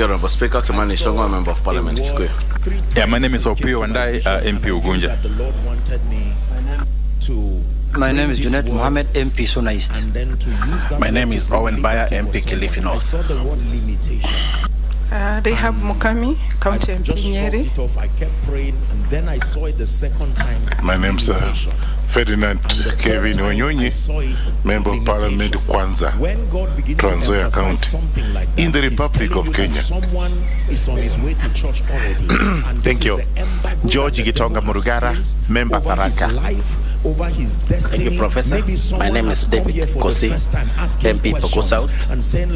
Honorable Speaker, Kimani Shongwa, Member of Parliament, Kithure. Yeah, my name is Opio Wandai, MP Ugunja. My name is Junet Mohammed, MP Sona East. My name is Owen Baya, MP Kilifi North. Rehab Mukami, County MP Nyeri. I kept praying, and then I saw it the second time. My name is Ferdinand Kevin Wanyonyi, Member of Parliament Kwanza, Trans Nzoia County, in the Republic of Kenya. Someone is on his way to church already. Thank you. George Gitonga Murugara, Member Tharaka. Over his destiny. Thank you, Professor. My name is David Kosi, MP Poko South,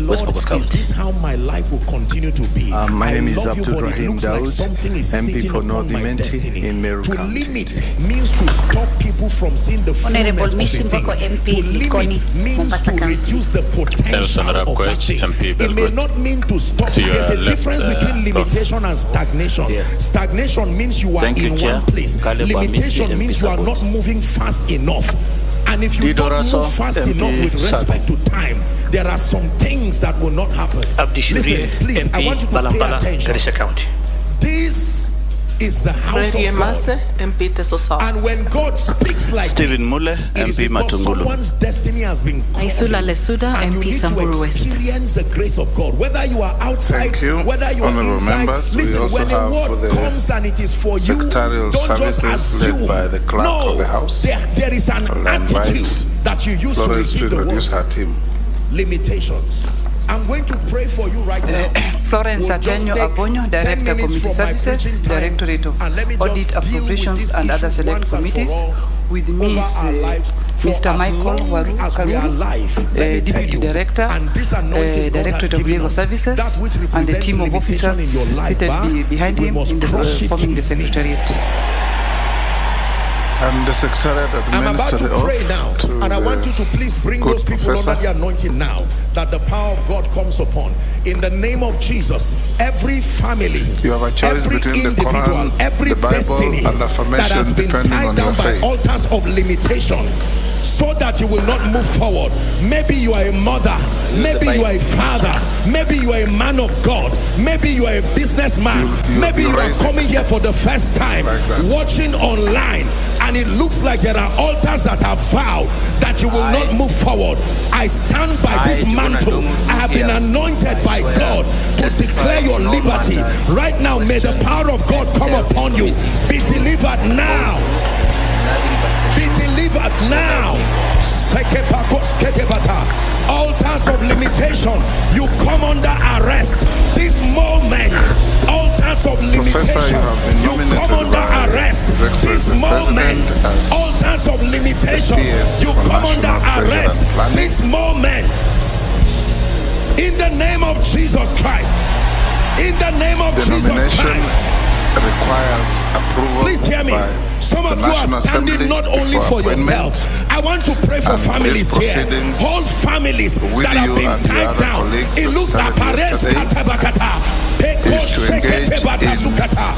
West Pokot County. Is this how my life will continue to be? My name is Abdul Rahim Daoud, MP for North Dimenti in Meru To County. limit means to stop people from seeing the Honorable fullness of the Mission thing. Boko MP To limit means Mombasa to County. reduce the potential of that thing. MP It may not mean to stop. There's a difference between limitation and stagnation. Stagnation means you are in one place. Limitation means you are not moving fast enough. And if you don't move fast enough with respect to time, there are some things that will not happen. Listen, please, I want you to pay attention. This is the house of God. And when God speaks like Stephen this, Mule, it is MP because Matungulu. someone's destiny has been called. Aisula Lesuda, And you MP need to Samburu West. experience the grace of God. Whether you are outside, Thank you. whether you are Honorable inside. members, we Listen, also when a have word for the comes and it is for you, secretarial don't just services led assume. by the clerk No, of the House. there is an I'll attitude invite that you use to Florence to receive the introduce word. her team. Limitations. I'm going to pray for you right now. Florence We'll just Atenyo take Abonyo, 10 Director minutes Community from my Services, preaching time, Directorate of and let me just Audit deal with Appropriations this and other issue select once and for committees. all With over me is our lives. For Mr. as Michael long Waru as we are Karu, alive, let me tell Deputy you, Director, and this anointing God has Directorate of given Legal us, Services, that which and the represents team of limitation officers in your life, seated behind we him must in the crush it forming to the its knees. Secretariat. And the Secretariat I'm about administer to the pray oath now, to and I want you to please bring good those people professor. under the anointing now, that the power of God comes upon. In the name of Jesus, every family, You have a choice every between the individual, Quran, every the Bible, destiny and affirmation that has been depending tied on down your by faith. altars of limitation, so that you will not move forward. Maybe you are a mother, maybe you are a father, maybe you are a man of God, maybe you are a businessman, maybe you are raise it. coming here for the first time, Like that. watching online, and it looks like there are altars that have vowed that you will not move forward. I stand by this mantle. I have been anointed by God to declare your liberty. Right now, may the power of God come upon you. Be delivered now. Be delivered now. Altars of limitation, you come under arrest this moment. Altars of limitation, you have been you nominated come under by arrest His Excellency this the moment. President as Altars of limitation, CS you for come under National Treasure arrest and Planning. this moment. In the name of Jesus Christ. In the name of The Jesus nomination Christ. requires approval. Please hear me. by Some the of you are National standing Assembly not only for for appointment. yourself. I want to pray for And families these here. proceedings Whole families with that have you been and the tied other down. colleagues It that looks started apares yesterday katabakata. is to engage in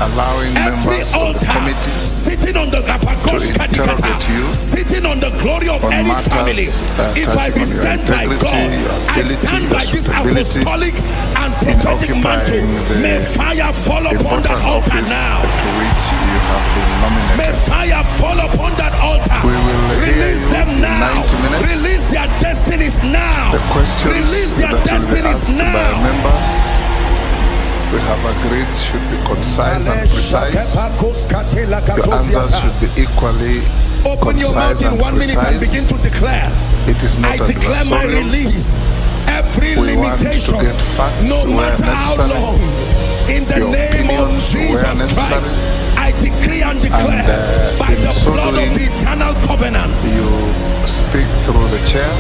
allowing Every members of the altar committee sitting on the Rapakosh to interrogate you sitting on the glory of on any matters, family. If I be touching on your sent by integrity, God, your I ability, stand by your this suitability apostolic and prophetic occupying mantle. the May fire fall upon that important altar office now. to which you have been May nominated. fire fall upon that altar. We will Release hear you them in now. 90 minutes. Release their destinies now. The questions Release their that will be destinies asked by now. members, we have agreed, should be concise and precise. Your answers should be equally Open your mouth concise in and 1 minute and precise. begin to declare. It is not I declare my adversarial. release. Every We want to limitation, get facts no where matter how necessary. long, in the Your name of opinions where Jesus necessary. Christ, I decree and declare by in the so blood of doing, the eternal covenant. You speak through the chair.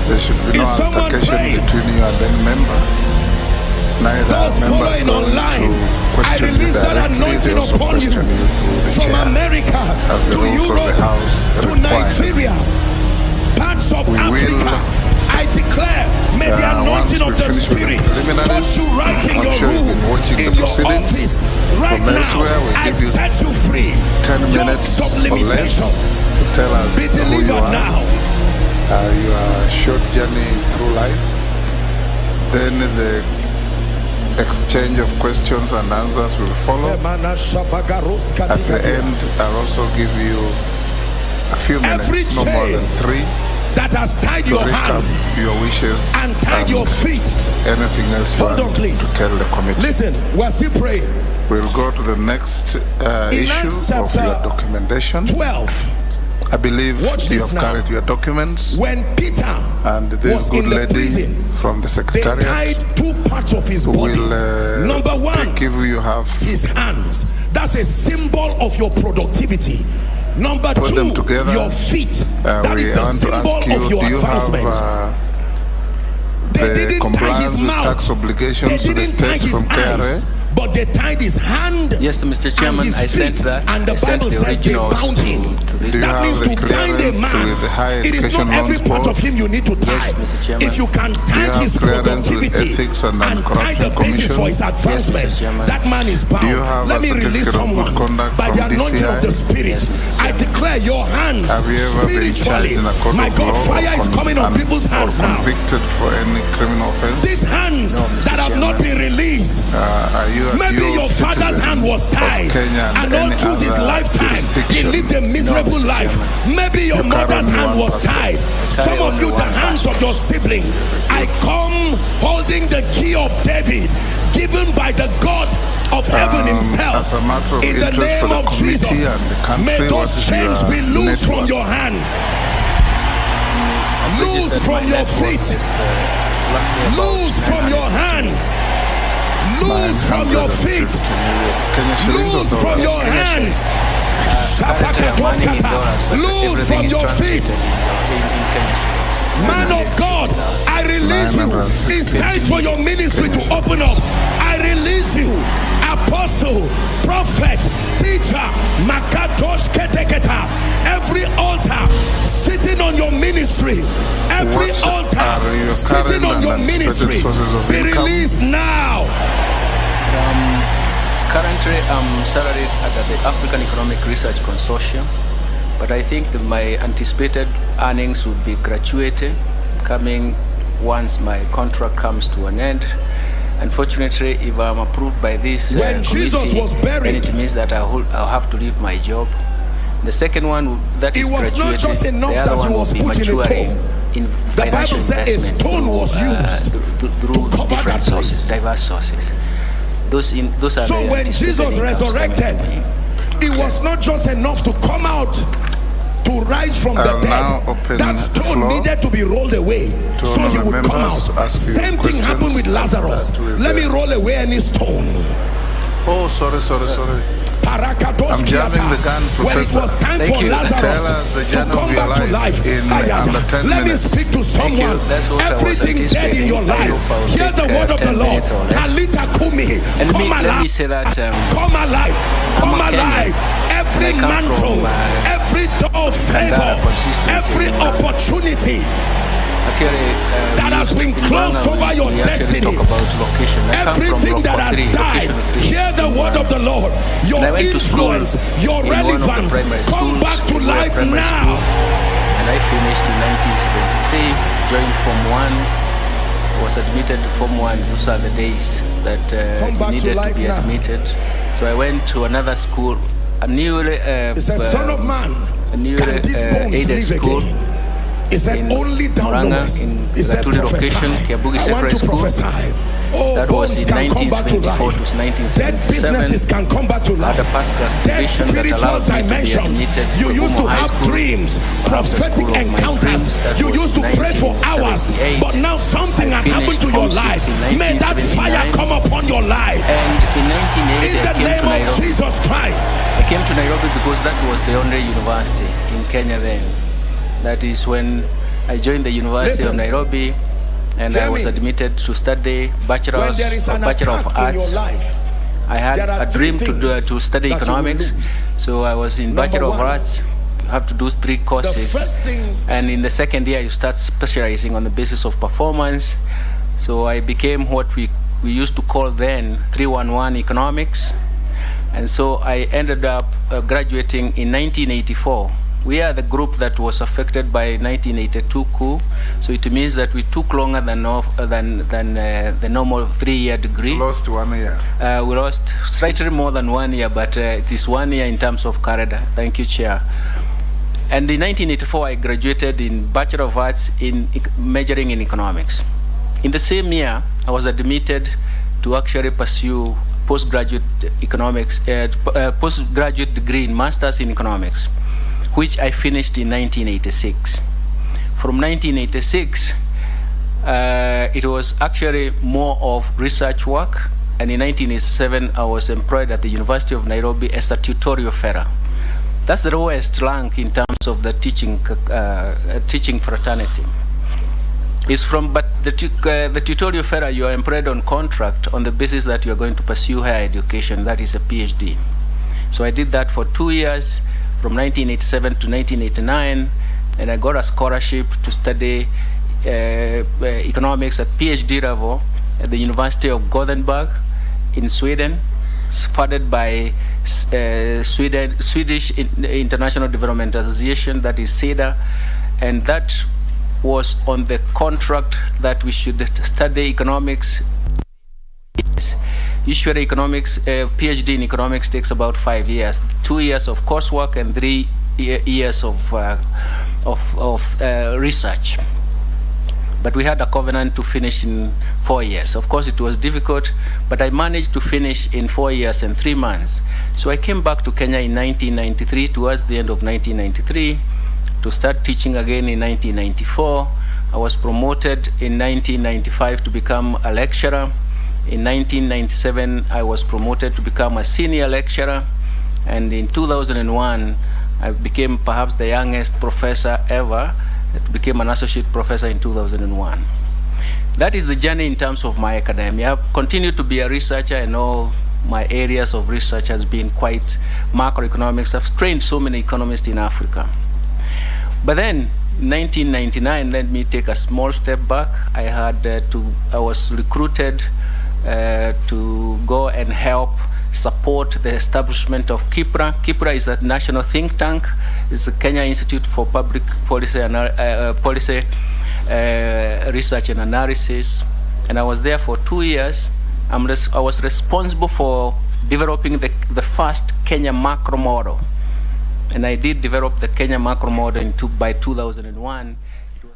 There should be no Is someone altercation praying? between you and any member. Neither Those are members following going online, to I question you release that directly. anointing They also upon you. question through the From chair, America as the to rules of the Europe House to require. Nigeria, parts of We will, Africa, I declare, may the anointing once of we the finish with the Spirit preliminaries, touch you right in I'm your sure you've room, been watching in the your proceedings. office. Right From now, elsewhere, we I give you set you free. 10 minutes Yokes of or less limitation, to tell us be who you delivered are, now. your short journey through life. Then the exchange of questions and answers will follow. At the end, I'll also give you a few minutes, no more than 3, that has tied your hand, your wishes, and tied your feet. Anything else you want to tell the committee. Listen, we're still praying. We'll go to the next issue of your documentation. 12. I believe you have carried your documents. When Peter and this good lady prison, from the secretariat, they tied 2 parts of his body. Number 1, you have his hands. That's a symbol of your productivity. Number 2, your feet. That is the symbol of your advancement. They didn't tie his mouth. Tax obligations they didn't tie his eyes. But they tied his hand. Yes, Mr. Chairman, I sent that. And the Bible says they bound him. That means to bind a man. It is not every part of him you need to tie. Yes, Mr. Chairman. If you can tie his productivity and tie the basis for his advancement, that man is bound. Let me release someone by the anointing of the Spirit. I declare your hands spiritually. My God, fire is coming on people's hands now. Convicted for any criminal offense? These hands that have not been released. Maybe your father's hand was tied, and all through his lifetime he lived a miserable life. Maybe your mother's hand was tied. Some of you, the hands of your siblings. I come holding the key of David, given by the God of heaven himself. In the name of Jesus, may those chains be loosed from your hands, loose from your feet, loose from your hands, loose from your feet, loose from your hands, loose from your feet. Man of God, I release you. It's time for your ministry to open up. I release you, apostle, prophet, teacher, Makatosh Keteketa. Every altar sitting on your ministry, every altar sitting on your ministry, be released now. Currently, I'm salaried at the African Economic Research Consortium, but I think that my anticipated earnings will be graduated coming once my contract comes to an end. Unfortunately, if I'm approved by this committee, then it means that I'll have to leave my job. The second one that is graduated, not just enough the other that one will be maturing in financial investments through different sources, diverse sources. Those are so when Jesus resurrected, it was not just enough to come out to rise from the dead. That stone needed to be rolled away so he would come out. Same thing happened with Lazarus. Let me roll away any stone. Oh, sorry. I'm jamming the gun, Professor. When it was time for Lazarus to come back to life, let me speak to someone. Everything dead in your life, hear the word of the Lord. Talita Kumi, come alive, come alive, come alive. Every mantle, every door of favor, every opportunity that has been closed over your destiny, everything that has died, hear the word of the Lord. Your influence, your relevance, come back to life now. And I finished in 1973, joined Form 1, was admitted to Form 1. Those are the days that needed to be admitted. So I went to another school, a newly Son of Man, aided school. He said, only down knowest. He said, prophesy. I want to prophesy. Oh, bones can come back to life. Dead businesses can come back to life. Dead spiritual dimensions. You used to have dreams, prophetic encounters. You used to pray for hours, but now something has happened to your life. May that fire come upon your life. And in 1980, in the name of Jesus Christ. I came to Nairobi because that was the only university in Kenya then. That is when I joined the University of Nairobi, and I was admitted to study Bachelor of Arts. I had a dream to study economics, so I was in Bachelor of Arts. You have to do 3 courses, and in the second year you start specializing on the basis of performance. So I became what we used to call then 311 economics, and so I ended up graduating in 1984. We are the group that was affected by 1982 coup, so it means that we took longer than the normal 3-year degree. Lost 1 year. We lost slightly more than 1 year, but it is 1 year in terms of cadre. Thank you, Chair. And in 1984, I graduated in Bachelor of Arts in majoring in economics. In the same year, I was admitted to actually pursue postgraduate economics, postgraduate degree in Masters in Economics, which I finished in 1986. From 1986, it was actually more of research work, and in 1987, I was employed at the University of Nairobi as a tutorial fellow. That's the lowest rank in terms of the teaching fraternity. But the tutorial fellow, you are employed on contract on the basis that you are going to pursue higher education, that is a PhD. So I did that for 2 years, from 1987 to 1989, and I got a scholarship to study economics at PhD level at the University of Gothenburg in Sweden, funded by Swedish International Development Association, that is SIDA, and that was on the contract that we should study economics. Usually economics, PhD in economics takes about 5 years, 2 years of coursework and 3 years of research. But we had a covenant to finish in 4 years. Of course, it was difficult, but I managed to finish in 4 years and 3 months. So I came back to Kenya in 1993, towards the end of 1993, to start teaching again in 1994. I was promoted in 1995 to become a lecturer. In 1997, I was promoted to become a senior lecturer. And in 2001, I became perhaps the youngest professor ever. It became an associate professor in 2001. That is the journey in terms of my academia. I've continued to be a researcher, and all my areas of research has been quite macroeconomics. I've trained so many economists in Africa. But then, in 1999, let me take a small step back. I was recruited to go and help support the establishment of Kithure. Kithure is a national think tank. It's the Kenya Institute for Public Policy Research and Analysis. And I was there for 2 years. I was responsible for developing the first Kenya macro model. And I did develop the Kenya macro model by 2001.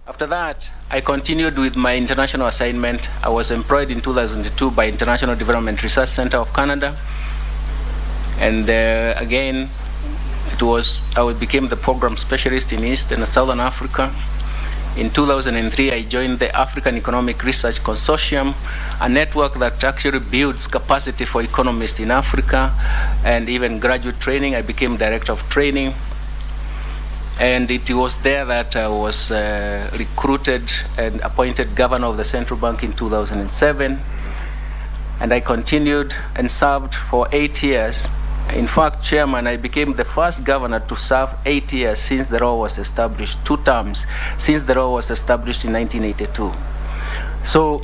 After that, I continued with my international assignment. I was employed in 2002 by International Development Research Center of Canada. And again, I became the program specialist in East and Southern Africa. In 2003, I joined the African Economic Research Consortium, a network that actually builds capacity for economists in Africa and even graduate training. I became director of training. And it was there that I was recruited and appointed governor of the central bank in 2007. And I continued and served for 8 years. In fact, Chairman, I became the first governor to serve 8 years since the law was established, 2 terms, since the law was established in 1982. So,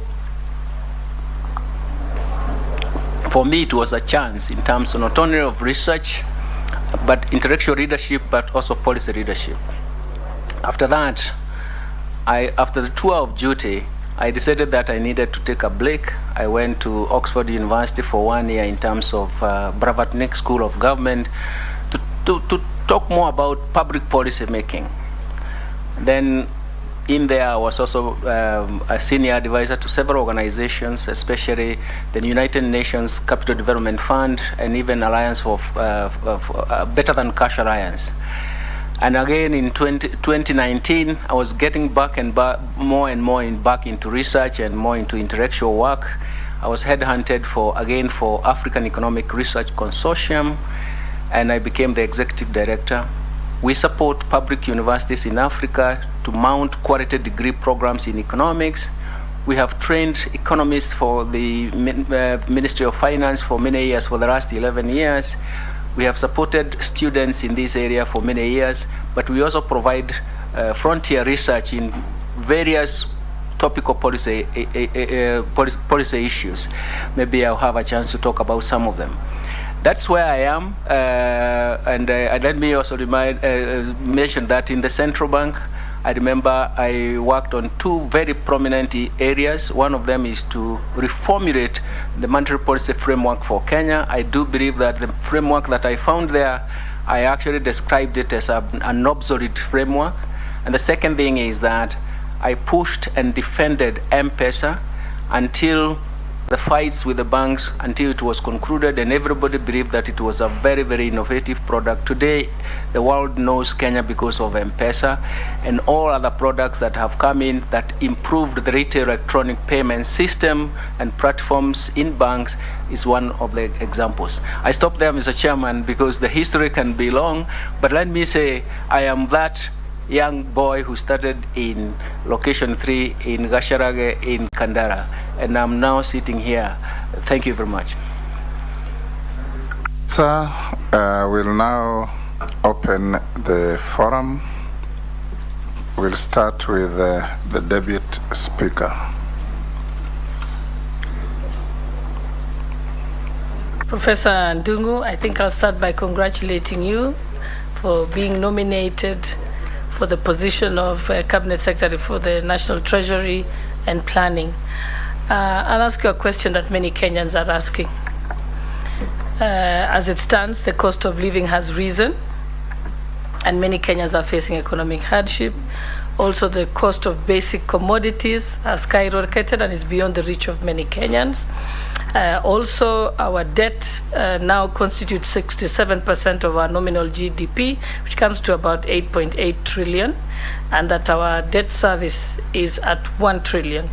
for me, it was a chance in terms of not only of research, but intellectual leadership, but also policy leadership. After that, after the tour of duty, I decided that I needed to take a break. I went to Oxford University for 1 year in terms of Bravatnik School of Government to talk more about public policy making. Then in there, I was also a senior advisor to several organizations, especially the United Nations Capital Development Fund and even Alliance for Better Than Cash Alliance. And again, in 2019, I was getting back and more into research and more into intellectual work. I was headhunted for African Economic Research Consortium, and I became the executive director. We support public universities in Africa to mount quality degree programs in economics. We have trained economists for the Ministry of Finance for many years, for the last 11 years. We have supported students in this area for many years, but we also provide frontier research in various topical policy issues. Maybe I'll have a chance to talk about some of them. That's where I am. And let me also mention that in the central bank, I remember I worked on two very prominent areas. One of them is to reformulate the monetary policy framework for Kenya. I do believe that the framework that I found there, I actually described it as an obsolete framework. And the second thing is that I pushed and defended M-Pesa until the fights with the banks, until it was concluded, and everybody believed that it was a very, very innovative product. Today, the world knows Kenya because of M-Pesa and all other products that have come in that improved the retail electronic payment system and platforms in banks is one of the examples. I stop there, Mr. Chairman, because the history can be long, but let me say I am that young boy who started in location 3 in Gasharage in Kandara, and I'm now sitting here. Thank you very much. Sir, we'll now open the forum. We'll start with the Deputy Speaker. Professor Ndungu, I think I'll start by congratulating you for being nominated for the position of Cabinet Secretary for the National Treasury and Planning. I'll ask you a question that many Kenyans are asking. As it stands, the cost of living has risen, and many Kenyans are facing economic hardship. Also, the cost of basic commodities has skyrocketed and is beyond the reach of many Kenyans. Also, our debt now constitutes 67% of our nominal GDP, which comes to about 8.8 trillion, and that our debt service is at 1 trillion.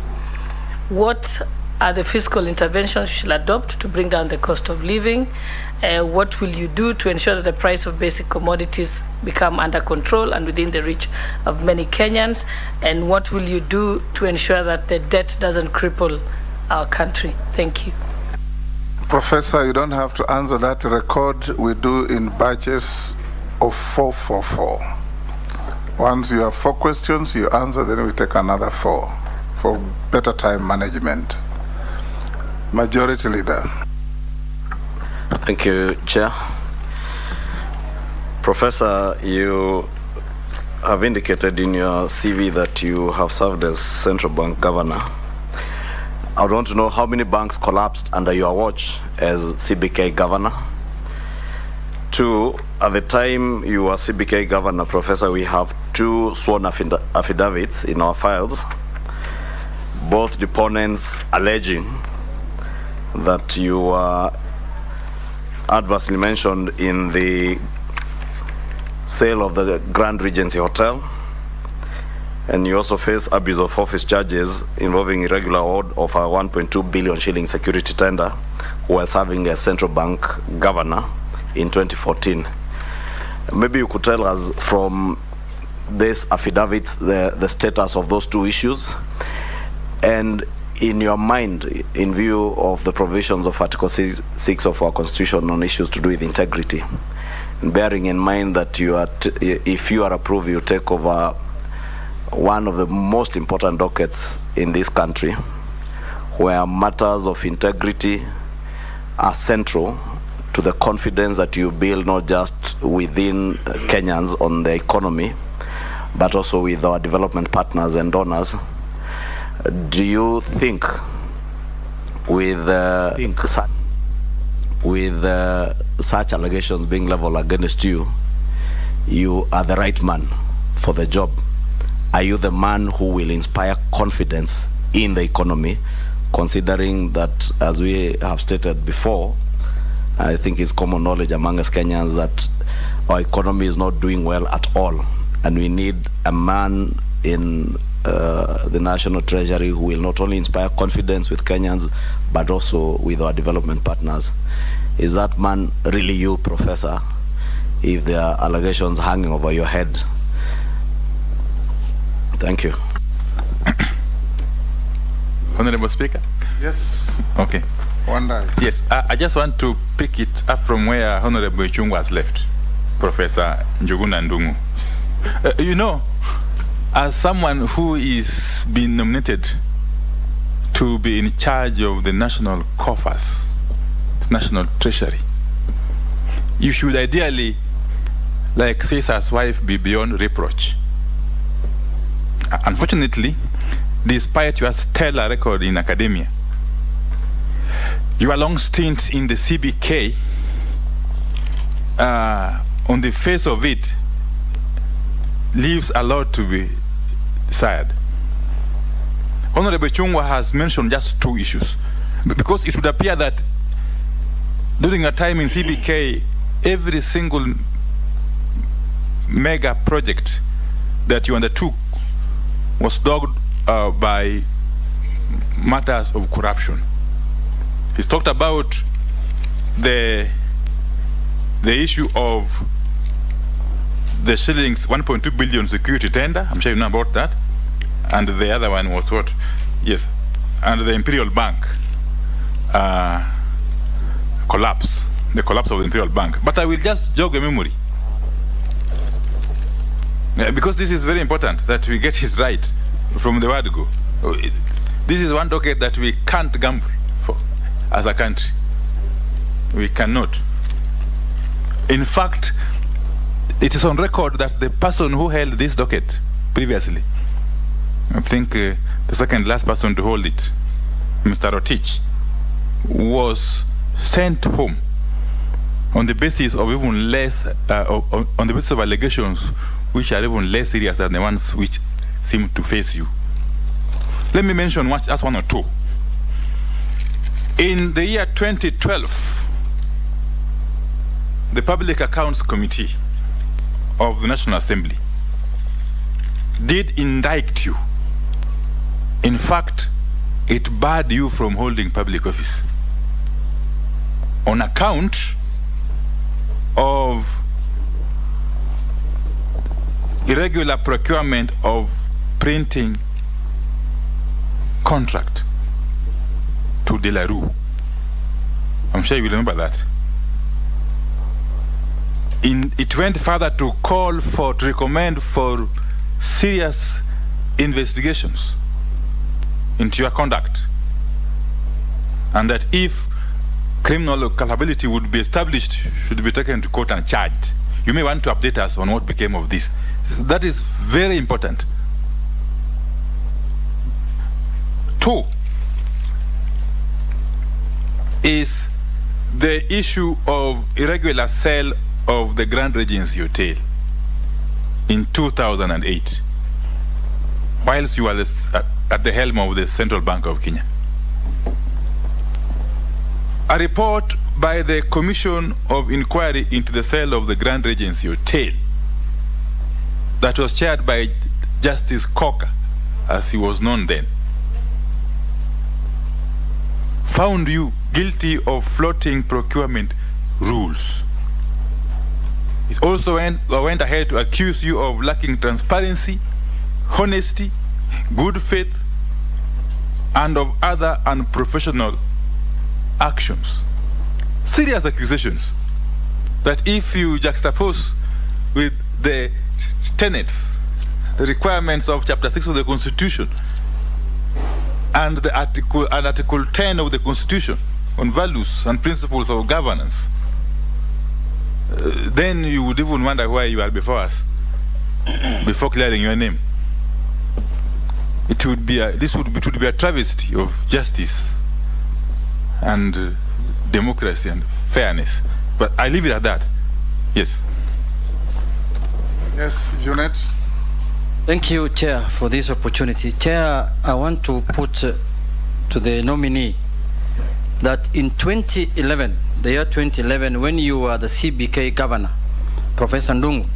What are the fiscal interventions you shall adopt to bring down the cost of living? What will you do to ensure that the price of basic commodities become under control and within the reach of many Kenyans? And what will you do to ensure that the debt doesn't cripple our country? Thank you. Professor, you don't have to answer that. Record we do in batches of 444. Once you have 4 questions, you answer, then we take another 4 for better time management. Majority Leader. Thank you, Chair. Professor, you have indicated in your CV that you have served as Central Bank Governor. I want to know how many banks collapsed under your watch as CBK Governor. 2, at the time you were CBK Governor, Professor, we have 2 sworn affidavits in our files, both deponents alleging that you were adversely mentioned in the sale of the Grand Regency Hotel, and you also face abuse of office charges involving irregular award of a 1.2 billion shilling security tender while serving as Central Bank Governor in 2014. Maybe you could tell us from these affidavits the status of those 2 issues, and in your mind, in view of the provisions of Article 6 of our Constitution on issues to do with integrity, and bearing in mind that you are if you are approved, you take over one of the most important dockets in this country, where matters of integrity are central to the confidence that you build not just within Kenyans on the economy, but also with our development partners and donors. Do you think with such allegations being leveled against you, you are the right man for the job? Are you the man who will inspire confidence in the economy, considering that, as we have stated before, I think it's common knowledge among us Kenyans that our economy is not doing well at all, and we need a man in the National Treasury who will not only inspire confidence with Kenyans, but also with our development partners. Is that man really you, Professor, if there are allegations hanging over your head? Thank you. Honorable Speaker? Yes. Okay. One day. Yes, I just want to pick it up from where Honorable Ichung'wah has left, Professor Njuguna Ndung'u. You know, as someone who is being nominated to be in charge of the national coffers, national treasury, you should ideally, like Caesar's wife, be beyond reproach. Unfortunately, despite your stellar record in academia, your long stint in the CBK, on the face of it, leaves a lot to be desired. Honorable Chungwa has mentioned just 2 issues, because it would appear that during a time in CBK, every single mega project that you undertook was dogged by matters of corruption. He's talked about the issue of the shillings 1.2 billion security tender. I'm sure you know about that. And the other one was what? Yes. And the Imperial Bank collapse. The collapse of the Imperial Bank. But I will just jog a memory. Because this is very important that we get it right from the word go. This is one docket that we can't gamble for as a country. We cannot. In fact, it is on record that the person who held this docket previously, I think the second last person to hold it, Mr. Rotich, was sent home on the basis of even less, on the basis of allegations which are even less serious than the ones which seem to face you. Let me mention just 1 or 2. In the year 2012, the Public Accounts Committee of the National Assembly did indict you. In fact, it barred you from holding public office on account of irregular procurement of printing contract to De La Rue. I'm sure you remember that. It went further to call for, to recommend for serious investigations into your conduct, and that if criminal culpability would be established, should be taken to court and charged. You may want to update us on what became of this. That is very important. 2 is the issue of irregular sale of the Grand Regency Hotel in 2008, whilst you were at the helm of the Central Bank of Kenya. A report by the Commission of Inquiry into the sale of the Grand Regency Hotel, that was chaired by Justice Coker, as he was known then, found you guilty of flouting procurement rules. It also went ahead to accuse you of lacking transparency, honesty, good faith, and of other unprofessional actions. Serious accusations that, if you juxtapose with the tenets, the requirements of Chapter 6 of the Constitution and the Article 10 of the Constitution on values and principles of governance, then you would even wonder why you are before us, before clearing your name. It would be a travesty of justice and democracy and fairness. But I leave it at that. Yes. Yes, Junet. Thank you, Chair, for this opportunity. Chair, I want to put to the nominee that in 2011, the year 2011, when you were the CBK governor, Professor Ndungu,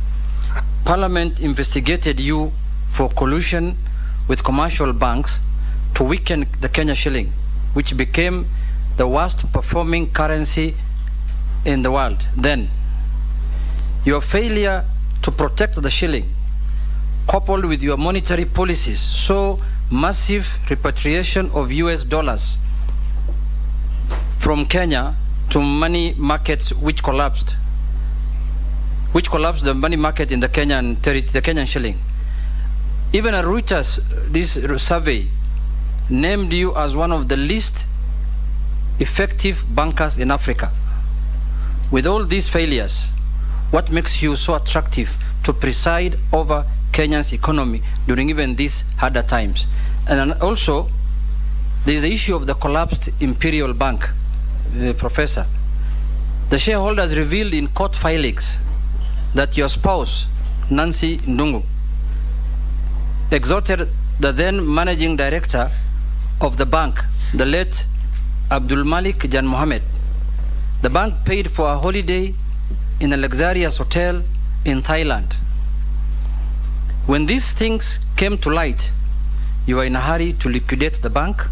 Parliament investigated you for collusion with commercial banks to weaken the Kenya shilling, which became the worst performing currency in the world then. Your failure to protect the shilling, coupled with your monetary policies, saw massive repatriation of US dollars from Kenya to money markets which collapsed the money market in the Kenyan territory, the Kenyan shilling. Even a Reuters, this survey, named you as one of the least effective bankers in Africa. with all these failures, what makes you so attractive to preside over Kenya's economy during even these harder times? And also, there is the issue of the collapsed Imperial Bank, Professor. The shareholders revealed in court filings that your spouse, Nancy Ndungu, exhorted the then managing director of the bank, the late Abdul Malik Jan Mohammed. The bank paid for a holiday in a luxurious hotel in Thailand. When these things came to light, you were in a hurry to liquidate the bank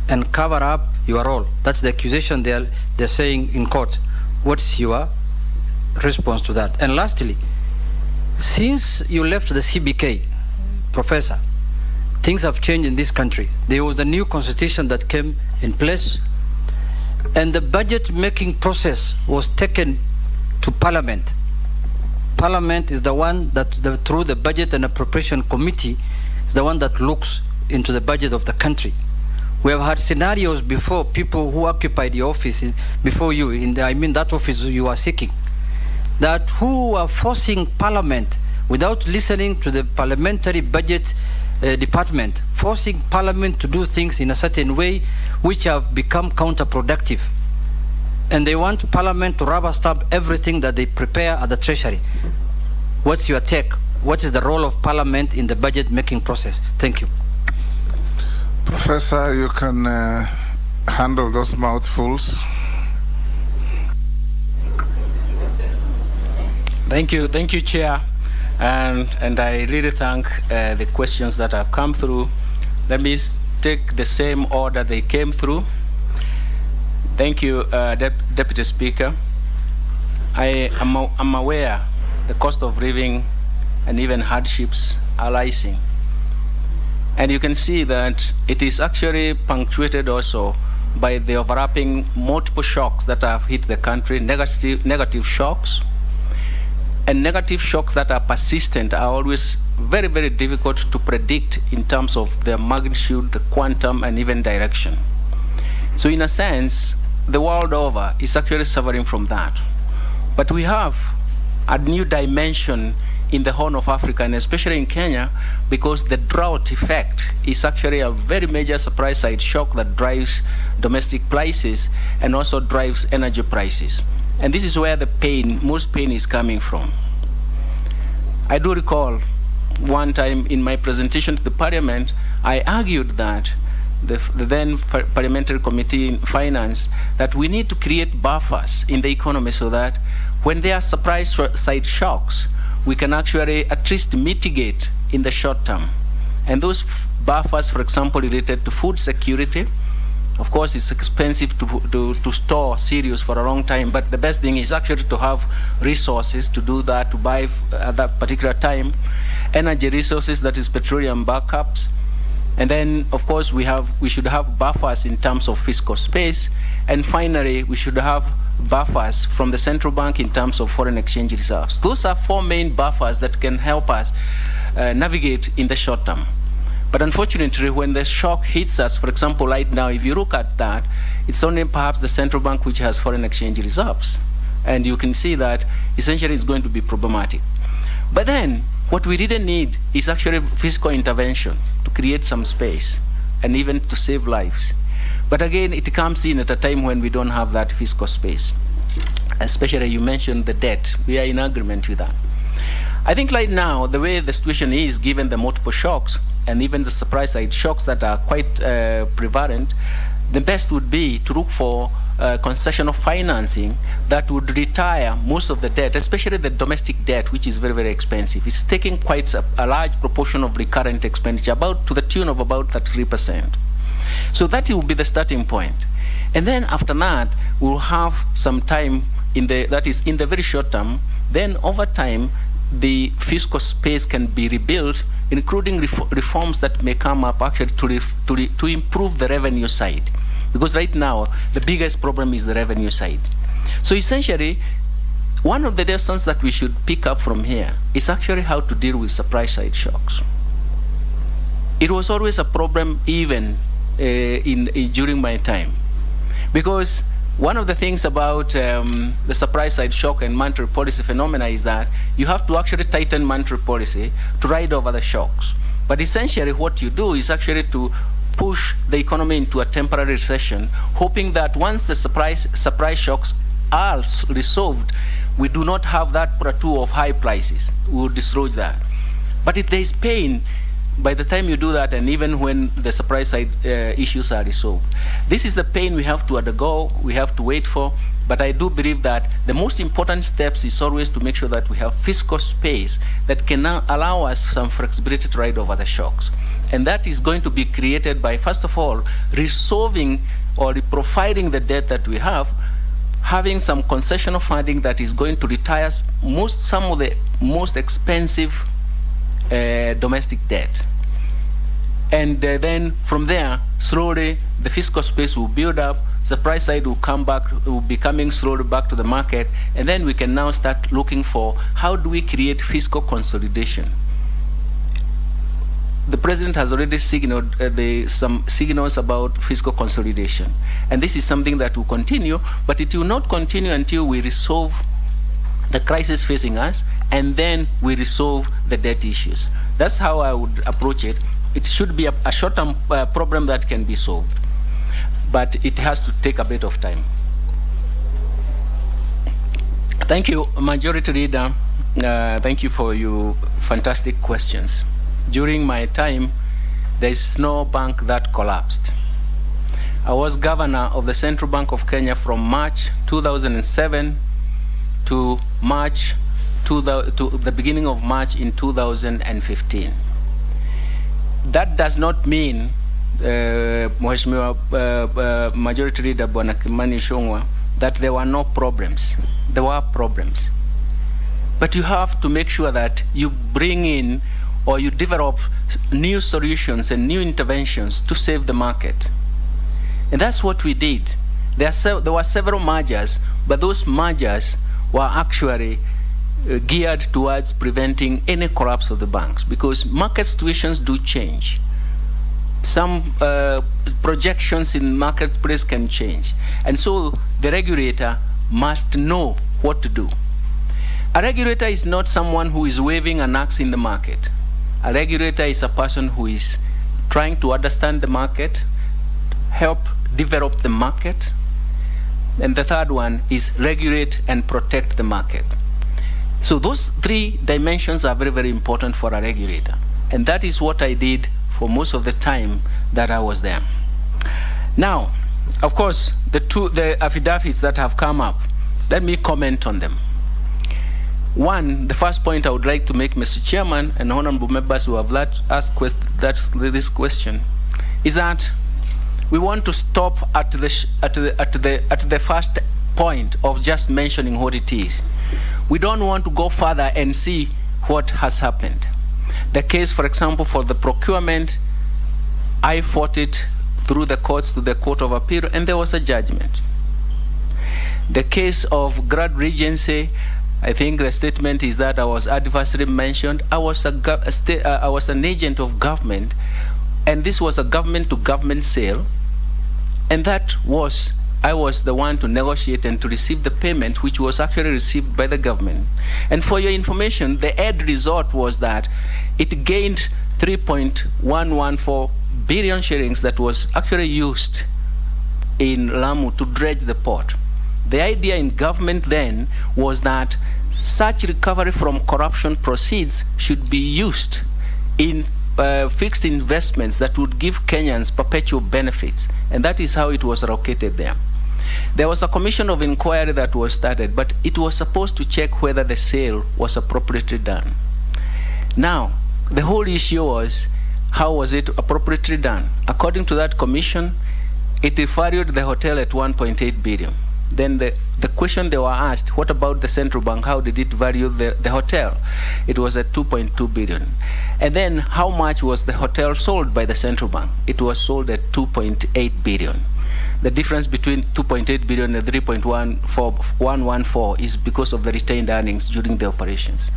and cover up your role. That's the accusation they're saying in court. What's your response to that? And lastly, since you left the CBK, Professor, things have changed in this country. There was a new constitution that came in place, and the budget making process was taken to Parliament. Parliament is the one that, through the Budget and Appropriation Committee, is the one that looks into the budget of the country. We have had scenarios before, people who occupied the office before you, that office you are seeking, that who are forcing Parliament without listening to the parliamentary budget department, forcing Parliament to do things in a certain way which have become counterproductive. And they want Parliament to rubber stamp everything that they prepare at the Treasury. What's your take? What is the role of Parliament in the budget making process? Thank you. Professor, you can handle those mouthfuls. Thank you, Chair. And I really thank the questions that have come through. Let me take the same order they came through. Thank you, Deputy Speaker. I'm aware the cost of living and even hardships are rising. And you can see that it is actually punctuated also by the overlapping multiple shocks that have hit the country, negative shocks. And negative shocks that are persistent are always very, very difficult to predict in terms of their magnitude, the quantum, and even direction. So in a sense, the world over is actually suffering from that. But we have a new dimension in the Horn of Africa, and especially in Kenya, because the drought effect is actually a very major supply side shock that drives domestic prices and also drives energy prices. And this is where the pain, most pain is coming from. I do recall one time in my presentation to the Parliament, I argued that the then Parliamentary Committee in Finance, that we need to create buffers in the economy so that when there are supply side shocks, we can actually at least mitigate in the short term. And those buffers, for example, related to food security. Of course, it's expensive to store cereals for a long time, but the best thing is actually to have resources to do that, to buy at that particular time. Energy resources, that is petroleum backups. And then, of course, we should have buffers in terms of fiscal space. And finally, we should have buffers from the central bank in terms of foreign exchange reserves. Those are four main buffers that can help us navigate in the short term. But unfortunately, when the shock hits us, for example, right now, if you look at that, it's only perhaps the central bank which has foreign exchange reserves. And you can see that essentially it's going to be problematic. But then, what we really need is actually fiscal intervention to create some space and even to save lives. But again, it comes in at a time when we don't have that fiscal space. Especially, you mentioned the debt. We are in agreement with that. I think right now, the way the situation is, given the multiple shocks, and even the supply side shocks that are quite prevalent, the best would be to look for concessional financing that would retire most of the debt, especially the domestic debt, which is very, very expensive. It's taking quite a large proportion of recurrent expenditure, about to the tune of about 33%. So that will be the starting point. And then after that, we'll have some time that is in the very short term. Then over time, the fiscal space can be rebuilt, including reforms that may come up actually to improve the revenue side. Because right now, the biggest problem is the revenue side. So essentially, one of the lessons that we should pick up from here is actually how to deal with supply side shocks. It was always a problem even during my time. Because one of the things about the supply side shock and monetary policy phenomena is that you have to actually tighten monetary policy to ride over the shocks. But essentially what you do is actually to push the economy into a temporary recession, hoping that once the supply shocks are resolved, we do not have that plateau of high prices. We will destroy that. But if there is pain, by the time you do that, and even when the supply side issues are resolved, this is the pain we have to undergo, we have to wait for. But I do believe that the most important steps is always to make sure that we have fiscal space that can now allow us some flexibility to ride over the shocks. And that is going to be created by, first of all, resolving or profiling the debt that we have, having some concessional funding that is going to retire some of the most expensive domestic debt. And then from there, slowly the fiscal space will build up, supply side will come back, will be coming slowly back to the market, and then we can now start looking for how do we create fiscal consolidation. The president has already signaled some signals about fiscal consolidation. And this is something that will continue, but it will not continue until we resolve the crisis facing us, and then we resolve the debt issues. That's how I would approach it. It should be a short-term problem that can be solved, but it has to take a bit of time. Thank you, Majority Leader. Thank you for your fantastic questions. During my time, there is no bank that collapsed. I was governor of the Central Bank of Kenya from March 2007 to the beginning of March in 2015. That does not mean, Mheshimiwa Majority Leader Bwana Kimani Ichung'wah, that there were no problems. There were problems. But you have to make sure that you bring in or you develop new solutions and new interventions to save the market. And that's what we did. There were several mergers, but those mergers were actually geared towards preventing any collapse of the banks, because market situations do change. Some projections in marketplace can change. And so the regulator must know what to do. A regulator is not someone who is waving an axe in the market. A regulator is a person who is trying to understand the market, help develop the market, and the third one is regulate and protect the market. So those three dimensions are very, very important for a regulator. And that is what I did for most of the time that I was there. Now, of course, the affidavits that have come up, let me comment on them. One, the first point I would like to make, Mr. Chairman and honorable members who have asked this question, is that we want to stop at the first point of just mentioning what it is. We don't want to go further and see what has happened. The case, for example, for the procurement, I fought it through the courts to the Court of Appeal, and there was a judgment. The case of Grad Regency, I think the statement is that I was adversely mentioned. I was an agent of government, and this was a government-to-government sale, and I was the one to negotiate and to receive the payment, which was actually received by the government. And for your information, the end result was that it gained 3.114 billion shillings that was actually used in Lamu to dredge the port. The idea in government then was that such recovery from corruption proceeds should be used in fixed investments that would give Kenyans perpetual benefits. And that is how it was allocated there. There was a commission of inquiry that was started, but it was supposed to check whether the sale was appropriately done. Now, the whole issue was, how was it appropriately done? According to that commission, it valued the hotel at 1.8 billion. Then the question they were asked, what about the central bank? How did it value the hotel? It was at 2.2 billion. And then how much was the hotel sold by the central bank? It was sold at 2.8 billion. The difference between 2.8 billion and 3.114 is because of the retained earnings during the operations.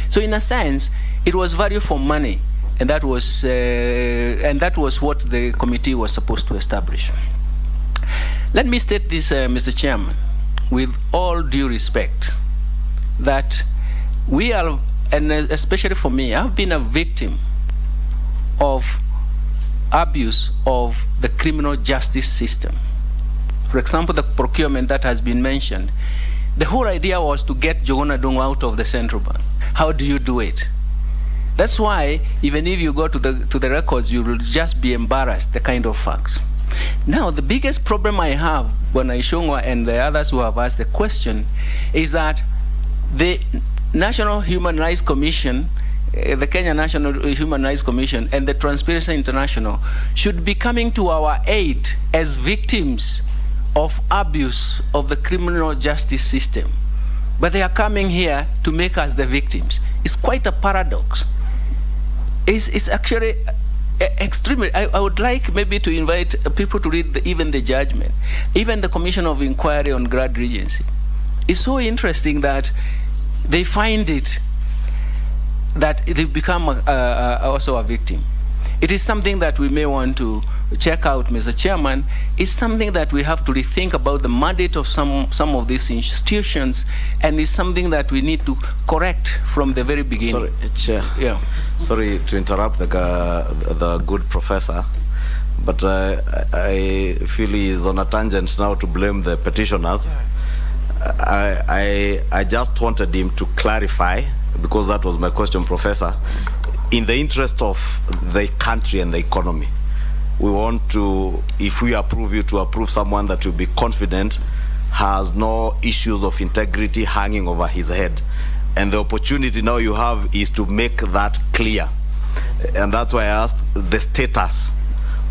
So in a sense, it was value for money, and that was what the committee was supposed to establish. Let me state this, Mr. Chairman, with all due respect, that we are, and especially for me, I've been a victim of abuse of the criminal justice system. For example, the procurement that has been mentioned. The whole idea was to get Njuguna Ndung'u out of the central bank. How do you do it? That's why, even if you go to the records, you will just be embarrassed, the kind of facts. Now, the biggest problem I have, Bwana Ishungwa and the others who have asked the question, is that the National Human Rights Commission, the Kenya National Human Rights Commission and the Transparency International should be coming to our aid as victims of abuse of the criminal justice system. But they are coming here to make us the victims. It's quite a paradox. It's actually extremely, I would like maybe to invite people to read even the judgment, even the Commission of Inquiry on Grand Regency. It's so interesting that they find it that they become also a victim. It is something that we may want to check out, Mr. Chairman. It's something that we have to rethink about the mandate of some of these institutions, and it's something that we need to correct from the very beginning. Sorry, Chair. Yeah. Sorry to interrupt the good professor, but I feel he is on a tangent now to blame the petitioners. I just wanted him to clarify, because that was my question, Professor. In the interest of the country and the economy, we want to, if we approve you, to approve someone that will be confident has no issues of integrity hanging over his head. And the opportunity now you have is to make that clear. And that's why I asked the status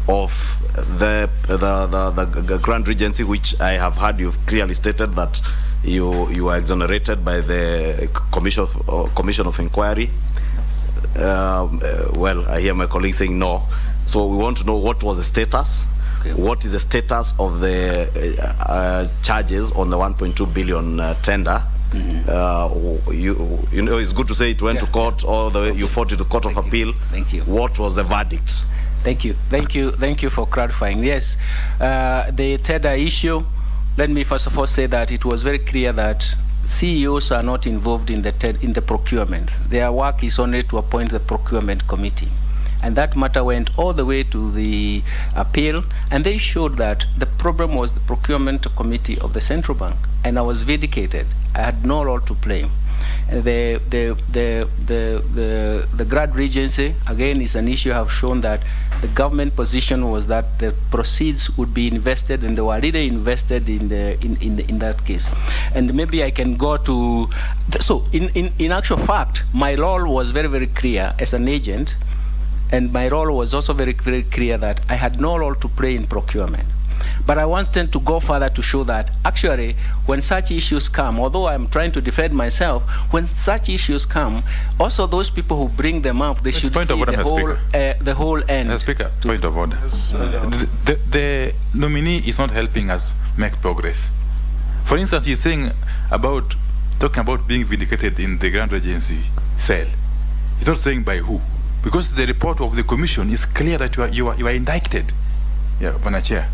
of the Grand Regency, which I have heard you've clearly stated that you are exonerated by the Commission of Inquiry. Well, I hear my colleague saying no. So we want to know what was the status. Okay. What is the status of the charges on the 1.2 billion tender? Mm-hmm. You know, it's good to say it went to court, or you fought it to Court of Appeal. Thank you. What was the verdict? Thank you for clarifying. Yes, the tender issue. Let me first of all say that it was very clear that CEOs are not involved in the procurement. Their work is only to appoint the procurement committee. And that matter went all the way to the appeal, and they showed that the problem was the procurement committee of the central bank, and I was vindicated. I had no role to play. The Grand Regency, again, is an issue. I have shown that the government position was that the proceeds would be invested, and they were really invested in that case. And maybe I can go to so in actual fact, my role was very, very clear as an agent, and my role was also very, very clear that I had no role to play in procurement. But I wanted to go further to show that actually when such issues come, although I'm trying to defend myself, when such issues come, also those people who bring them up, they should see the whole end. Speaker, point of order. The nominee is not helping us make progress. For instance, he's saying talking about being vindicated in the Grand Regency cell. He's not saying by who, because the report of the commission is clear that you are indicted. Yeah, Bwana Chair.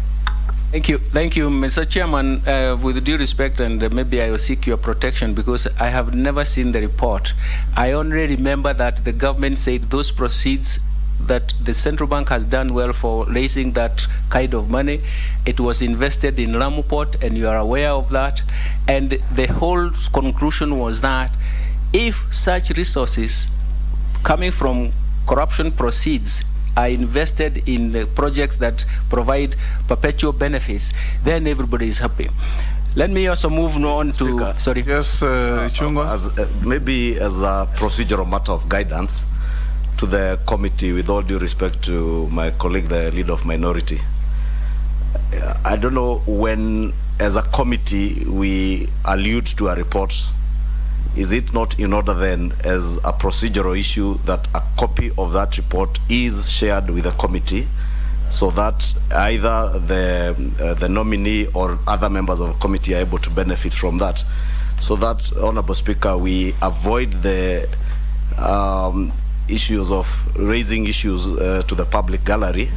Thank you, Mr. Chairman. With due respect, and maybe I will seek your protection because I have never seen the report. I only remember that the government said those proceeds that the central bank has done well for raising that kind of money. It was invested in Lamu Port, and you are aware of that. And the whole conclusion was that if such resources coming from corruption proceeds are invested in the projects that provide perpetual benefits, then everybody is happy. Let me also move on to... Speaker, sorry. Yes, Chunga. Maybe as a procedural matter of guidance to the committee, with all due respect to my colleague, the leader of minority, I don't know when, as a committee, we allude to a report. Is it not in order then, as a procedural issue, that a copy of that report is shared with the committee, so that either the nominee or other members of the committee are able to benefit from that, so that, Honorable Speaker, we avoid the issues of raising issues to the public gallery,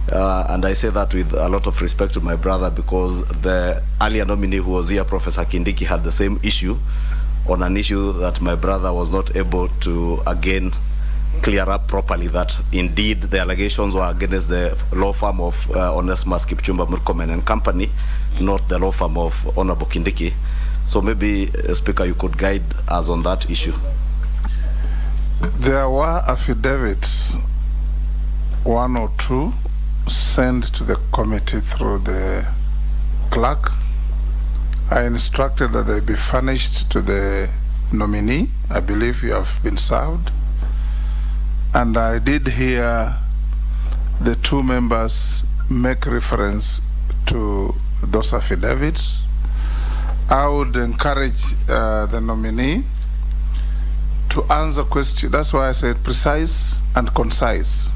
And I say that with a lot of respect to my brother, because the earlier nominee who was here, Professor Kindiki, had the same issue on an issue that my brother was not able to, again, clear up properly, that indeed the allegations were against the law firm of Onesmus Kipchumba Murkomen and Company, not the law firm of Honorable Kindiki. So maybe, Speaker, you could guide us on that issue. There were affidavits, 1 or 2, sent to the committee through the clerk. I instructed that they be furnished to the nominee. I believe you have been served. And I did hear the 2 members make reference to those affidavits. I would encourage the nominee to answer questions. That's why I said precise and concise.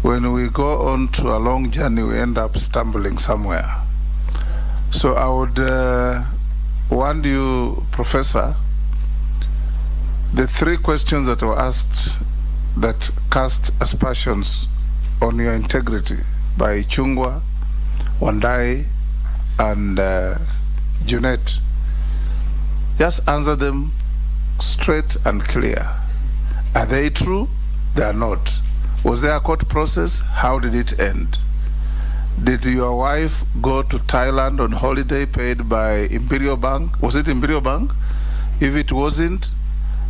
When we go on to a long journey, we end up stumbling somewhere. So I would want you, Professor, the 3 questions that were asked that cast aspersions on your integrity by Chungwa, Wandai, and Junet, just answer them straight and clear. Are they true? They are not. Was there a court process? How did it end? Did your wife go to Thailand on holiday paid by Imperial Bank? Was it Imperial Bank? If it wasn't,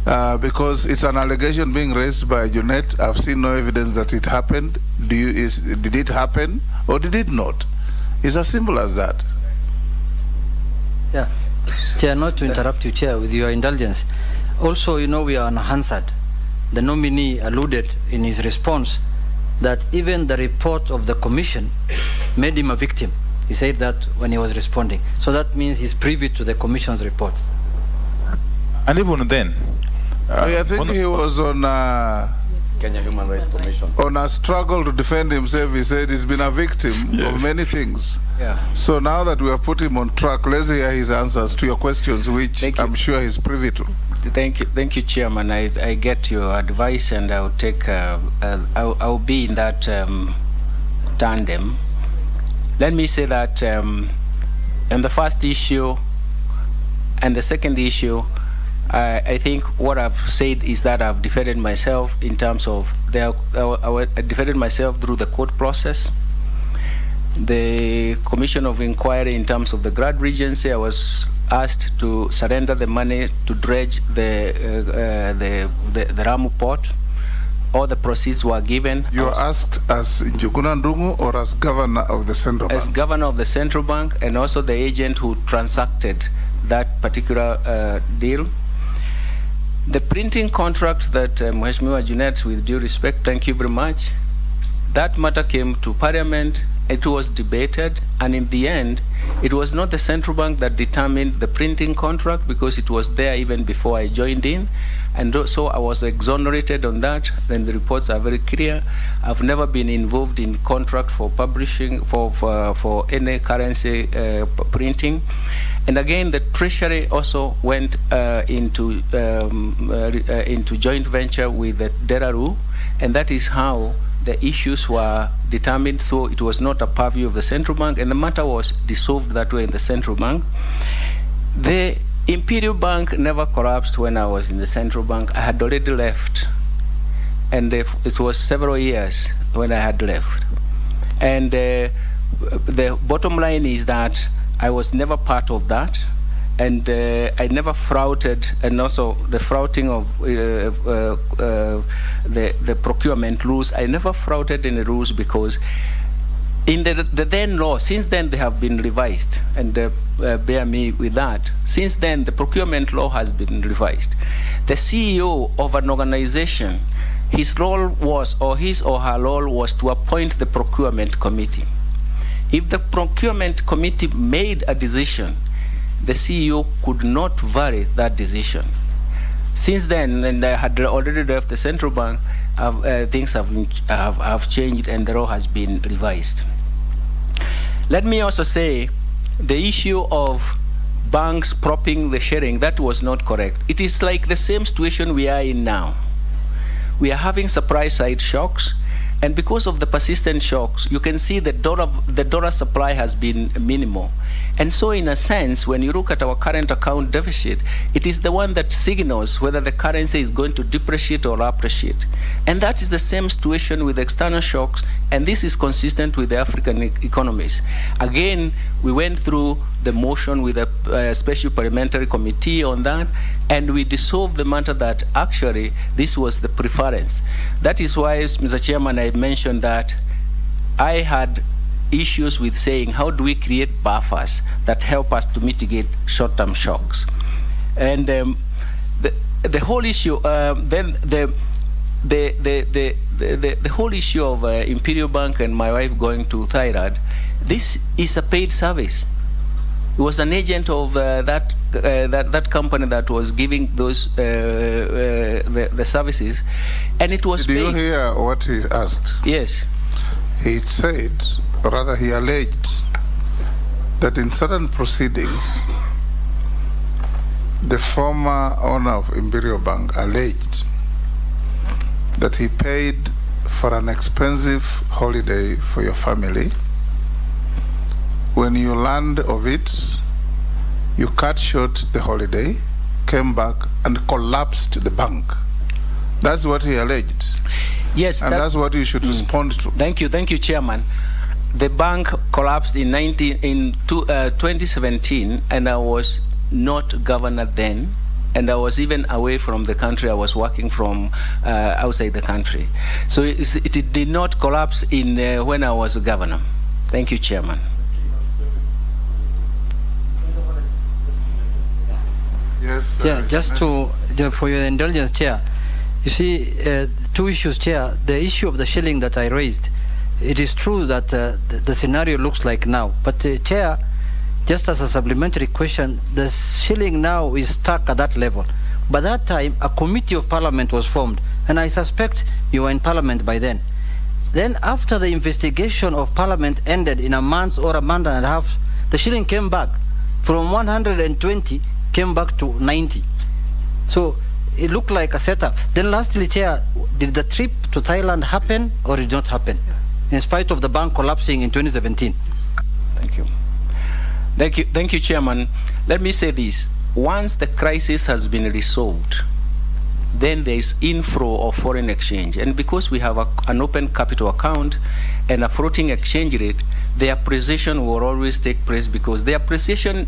because it's an allegation being raised by Junet, I've seen no evidence that it happened. Did it happen or did it not? It's as simple as that. Yeah. Chair, not to interrupt you, Chair, with your indulgence. Also, you know, we are on Hansard. The nominee alluded in his response that even the report of the commission made him a victim. He said that when he was responding. So that means he's privy to the commission's report. And even then, I think he was on Kenya Human Rights Commission. On a struggle to defend himself. He said he's been a victim of many things. Yeah. So now that we have put him on track, let's hear his answers to your questions, which I'm sure he's privy to. Thank you, Chairman. I get your advice, and I'll take. I'll be in that tandem. Let me say that in the first issue and the second issue, I think what I've said is that I've defended myself in terms of I defended myself through the court process. The Commission of Inquiry, in terms of the Grad Regency, I was asked to surrender the money to dredge the Ramu port. All the proceeds were given. You were asked as Njuguna Ndung'u or as governor of the central bank? As governor of the central bank, and also the agent who transacted that particular deal. The printing contract that Mheshimiwa Junet, with due respect, thank you very much, that matter came to Parliament. It was debated, and in the end, it was not the central bank that determined the printing contract, because it was there even before I joined in, and so I was exonerated on that. Then the reports are very clear. I've never been involved in contract for publishing for any currency printing. And again, the Treasury also went into joint venture with the Deraru, and that is how the issues were determined. So it was not a purview of the central bank, and the matter was dissolved that way in the central bank. The Imperial Bank never collapsed when I was in the central bank. I had already left, and it was several years when I had left. And the bottom line is that I was never part of that, and I never flouted, and also the flouting of the procurement rules. I never flouted any rules, because in the then law, since then they have been revised, and bear me with that. Since then, the procurement law has been revised. The CEO of an organization, his role was, or his or her role was, to appoint the procurement committee. If the procurement committee made a decision, the CEO could not vary that decision. Since then, and I had already left the central bank, things have changed, and the law has been revised. Let me also say, the issue of banks propping the sharing, that was not correct. It is like the same situation we are in now. We are having supply side shocks, And because of the persistent shocks, you can see the dollar supply has been minimal. And so in a sense, when you look at our current account deficit, it is the one that signals whether the currency is going to depreciate or appreciate. And that is the same situation with external shocks, and this is consistent with the African economies. Again, we went through the motion with a special parliamentary committee on that, and we dissolved the matter that actually this was the preference. That is why, Mr. Chairman, I mentioned that I had issues with saying how do we create buffers that help us to mitigate short-term shocks. And the whole issue, then the whole issue of Imperial Bank and my wife going to Thailand, this is a paid service. He was an agent of that company that was giving those the services, and it was. Did you hear what he asked? Yes. He said, or rather, he alleged that in certain proceedings, the former owner of Imperial Bank alleged that he paid for an expensive holiday for your family. When you learned of it, you cut short the holiday, came back, and collapsed the bank. That's what he alleged. Yes, and that's what you should respond to. Thank you, Chairman. The bank collapsed in 2017, and I was not governor then, and I was even away from the country. I was working from outside the country. So it did not collapse in when I was governor. Thank you, Chairman. Yes. Just for your indulgence, Chair. You see, two issues, Chair. The issue of the shilling that I raised, it is true that the scenario looks like now. But, Chair, just as a supplementary question, the shilling now is stuck at that level. By that time, a committee of parliament was formed, and I suspect you were in parliament by then. Then, after the investigation of parliament ended in a month or a month and a half, the shilling came back from 120, came back to 90. So it looked like a setup. Then lastly, Chair, did the trip to Thailand happen or did not happen, in spite of the bank collapsing in 2017? Thank you. Thank you, Chairman. Let me say this. Once the crisis has been resolved, then there is inflow of foreign exchange. And because we have an open capital account and a floating exchange rate, the appreciation will always take place, because the depreciation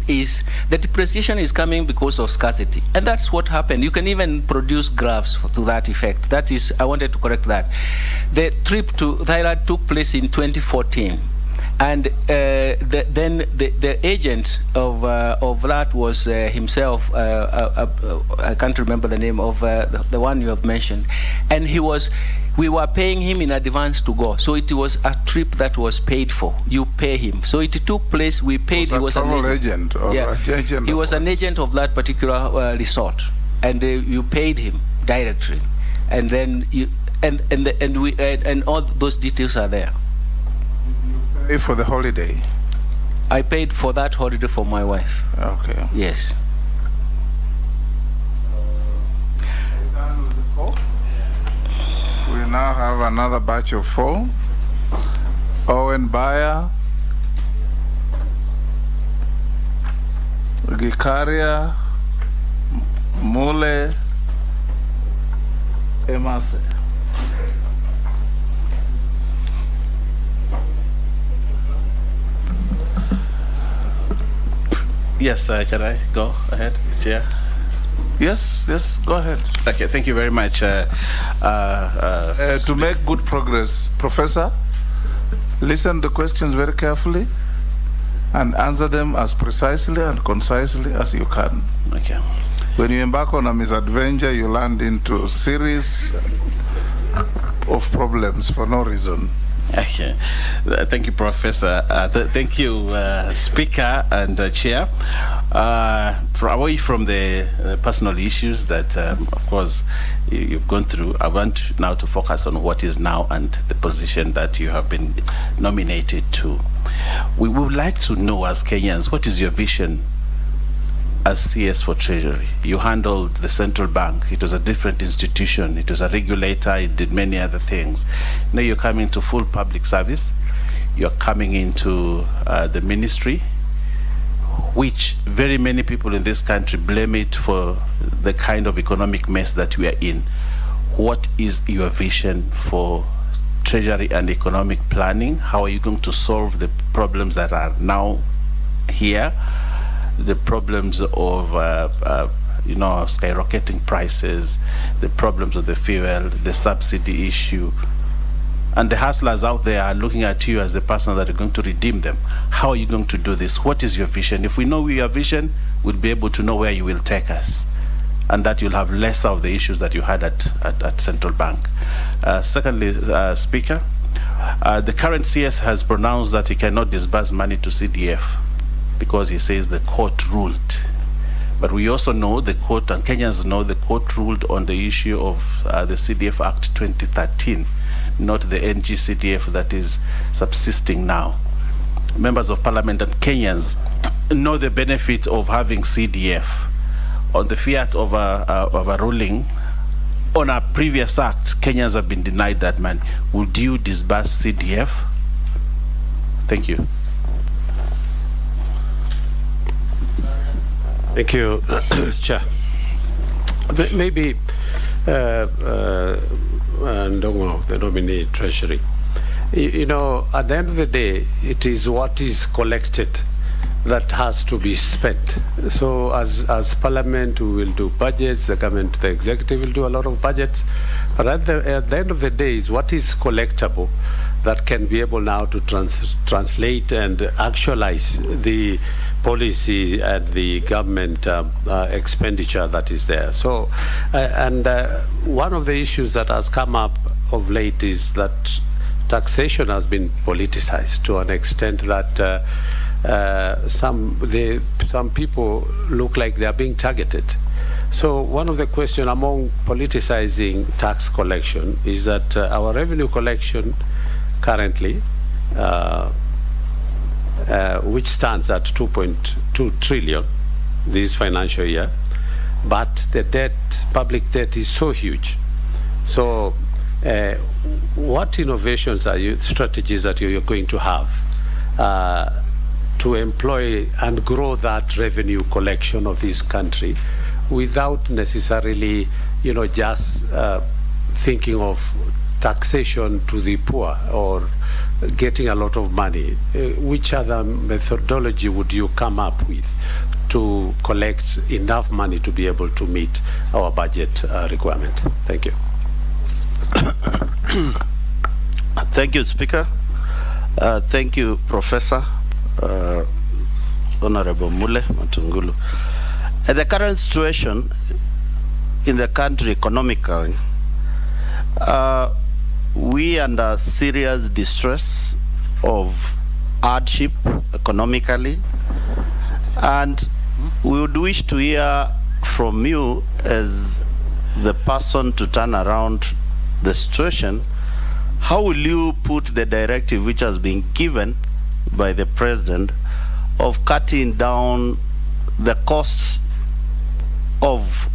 is coming because of scarcity. And that's what happened. You can even produce graphs to that effect. That is, I wanted to correct that. The trip to Thailand took place in 2014. And then the agent of that was himself, I can't remember the name of the one you have mentioned. And we were paying him in advance to go. So it was a trip that was paid for. You pay him. So it took place, we paid. He was an agent. He was an agent of that particular resort. And you paid him directly. And then and all those details are there. Pay for the holiday? I paid for that holiday for my wife. Okay. Yes. We now have another batch of 4. Owen Bayer, Gikaria, Mule, Emase. Yes, can I go ahead, Chair? Yes, go ahead. Okay, thank you very much. To make good progress, Professor, listen to the questions very carefully and answer them as precisely and concisely as you can. Okay. When you embark on a misadventure, you land into a series of problems for no reason. Okay. Thank you, Professor. Thank you, Speaker and Chair. Away from the personal issues that, of course, you've gone through, I want now to focus on what is now and the position that you have been nominated to. We would like to know, as Kenyans, what is your vision as CS for Treasury. You handled the central bank. It was a different institution. It was a regulator. It did many other things. Now you're coming to full public service. You're coming into the ministry, which very many people in this country blame it for the kind of economic mess that we are in. What is your vision for Treasury and economic planning? How are you going to solve the problems that are now here? The problems of skyrocketing prices, the problems of the fuel, the subsidy issue. And the hustlers out there are looking at you as the person that are going to redeem them. How are you going to do this? What is your vision? If we know your vision, we'll be able to know where you will take us, and that you'll have less of the issues that you had at Central Bank. Secondly, Speaker, the current CS has pronounced that he cannot disburse money to CDF because he says the court ruled. But we also know the court, and Kenyans know the court ruled on the issue of the CDF Act 2013, not the NG-CDF that is subsisting now. Members of Parliament and Kenyans know the benefit of having CDF. On the fiat of a ruling on a previous act, Kenyans have been denied that money. Would you disburse CDF? Thank you. Thank you, Chair. Maybe Ndongo, the nominee Treasury. You know, at the end of the day, it is what is collected that has to be spent. So as Parliament, we will do budgets, the government, the executive will do a lot of budgets, but at the end of the day is what is collectible that can be able now to translate and actualize the policy and the government expenditure that is there. So, one of the issues that has come up of late is that taxation has been politicized to an extent that some people look like they are being targeted. So one of the questions among politicizing tax collection is that our revenue collection currently, which stands at 2.2 trillion this financial year, but the debt, public debt is so huge. So what innovations strategies that you're going to have to employ and grow that revenue collection of this country without necessarily, just thinking of taxation to the poor or getting a lot of money? Which other methodology would you come up with to collect enough money to be able to meet our budget requirement? Thank you. Thank you, Speaker. Thank you, Professor Honorable Mule Matungulu. The current situation in the country economically, we under serious distress of hardship economically, and we would wish to hear from you as the person to turn around the situation. How will you put the directive which has been given by the President of cutting down the costs of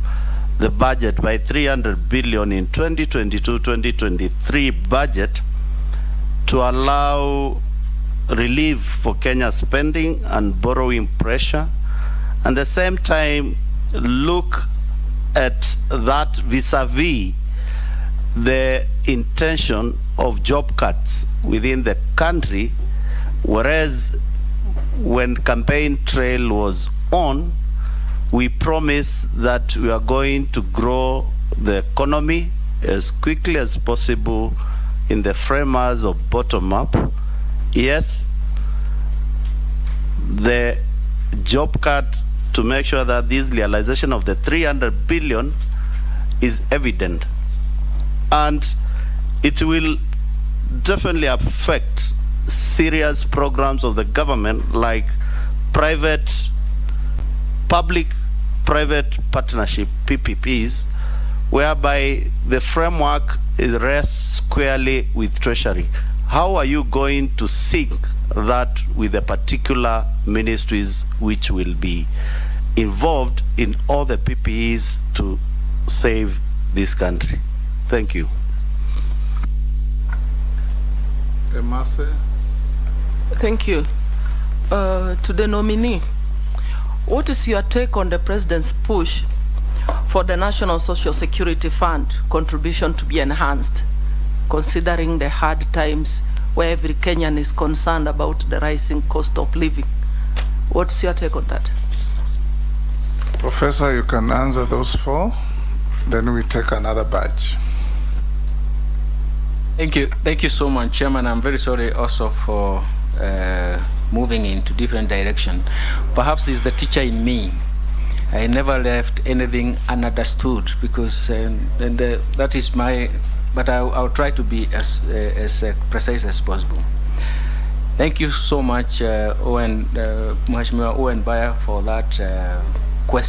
the budget by 300 billion in 2022-2023 budget to allow relief for Kenya's spending and borrowing pressure, and at the same time look at that vis-a-vis the intention of job cuts within the country, whereas when campaign trail was on, we promised that we are going to grow the economy as quickly as possible in the framers of bottom-up. Yes, the job cut to make sure that this realization of the 300 billion is evident, and it will definitely affect serious programs of the government like public-private partnership, PPPs, whereby the framework rests squarely with Treasury. How are you going to sync that with the particular ministries which will be involved in all the PPEs to save this country. Thank you. Thank you. To the nominee, what is your take on the President's push for the National Social Security Fund contribution to be enhanced, considering the hard times where every Kenyan is concerned about the rising cost of living? What's your take on that? Professor, you can answer those 4, then we take another batch. Thank you so much, Chairman. I'm very sorry also for moving into different direction. Perhaps it's the teacher in me. I never left anything ununderstood, because that is my, but I'll try to be as precise as possible. Thank you so much, Mheshimiwa Owen Baya, for that question.